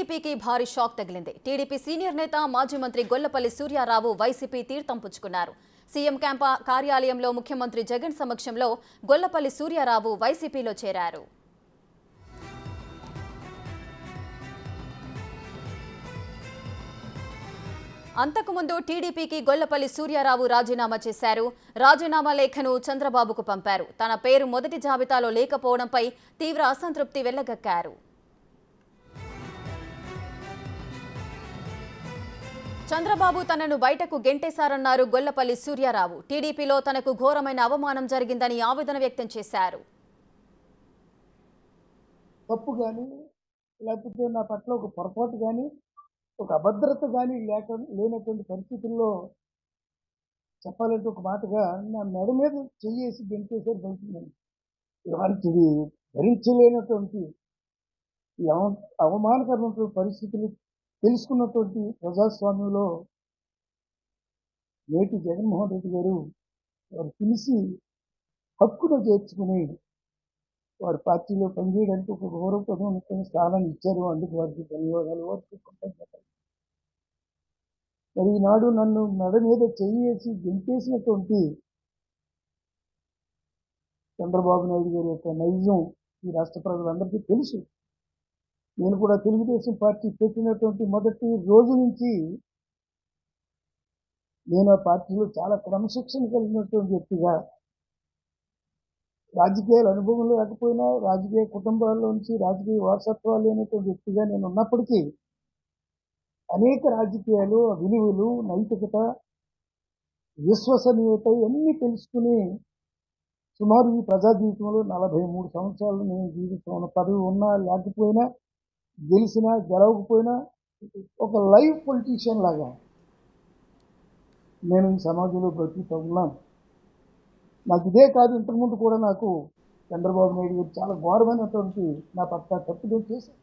టీడీపీకి భారీ షాక్ తగిలింది. టీడీపీ సీనియర్ నేత మాజీ మంత్రి గొల్లపల్లి సూర్యారావు వైసీపీ తీర్థం పుచ్చుకున్నారు. సీఎం క్యాంప్ కార్యాలయంలో ముఖ్యమంత్రి జగన్ సమక్షంలో గొల్లపల్లి సూర్యారావు వైసీపీలో చేరారు. అంతకుముందు టీడీపీకి గొల్లపల్లి సూర్యారావు రాజీనామా చేశారు. రాజీనామా లేఖను చంద్రబాబుకు పంపారు. తన పేరు మొదటి జాబితాలో లేకపోవడంపై తీవ్ర అసంతృప్తి వెళ్లగక్కారు. చంద్రబాబు తనను బయటకు గెంటేశారన్నారు గొల్లపల్లి సూర్యారావు. టీడీపీలో తనకు ఘోరమైన అవమానం జరిగిందని ఆవేదన వ్యక్తం చేశారు. తప్పు కానీ లేకపోతే నా పట్ల ఒక పొరపాటు కానీ ఒక అభద్రత కానీ లేనటువంటి పరిస్థితుల్లో చెప్పాలంటే ఒక మాటగా నా మెడ మీద చెయ్యేసి గెంటేసారు బయటకు. ఇలాంటి ఇది భరించలేనటువంటి అవమానకరమైనటువంటి పరిస్థితులు తెలుసుకున్నటువంటి ప్రజాస్వామ్యంలో నేటి జగన్మోహన్ రెడ్డి గారు వారు పిలిచి హక్కును చేర్చుకుని వారి పార్టీలో పనిచేయడానికి ఒక గౌరవప్రదమైనటువంటి స్థానాన్ని ఇచ్చారు. అందుకు వారికి ధన్యవాదాలు, వారికి కృతజ్ఞతలు. మరి ఈనాడు నన్ను మెడ మీద చెయ్యేసి గెంటేసినటువంటి చంద్రబాబు నాయుడు గారి యొక్క నైజం ఈ రాష్ట్ర ప్రజలందరికీ తెలుసు. నేను కూడా తెలుగుదేశం పార్టీ పెట్టినటువంటి మొదటి రోజు నుంచి నేను ఆ పార్టీలో చాలా క్రమశిక్షణ కలిగినటువంటి వ్యక్తిగా, రాజకీయాల అనుభవం లేకపోయినా రాజకీయ కుటుంబాల్లోంచి రాజకీయ వారసత్వాలు లేనటువంటి వ్యక్తిగా నేను ఉన్నప్పటికీ అనేక రాజకీయాలు, విలువలు, నైతికత, విశ్వసనీయత ఇవన్నీ తెలుసుకుని సుమారు ఈ ప్రజా జీవితంలో 43 సంవత్సరాలు నేను జీవితం పదవి ఉన్నా లేకపోయినా, గెలిచినా గెలవకపోయినా ఒక లైవ్ పొలిటీషియన్ లాగా నేను ఈ సమాజంలో బ్రతుకుతూ ఉన్నాను. నాకు ఇదే కాదు, ఇంతకుముందు కూడా నాకు చంద్రబాబు నాయుడు గారు చాలా ఘోరమైనటువంటి నా పట్ల తప్పులు చేశారు.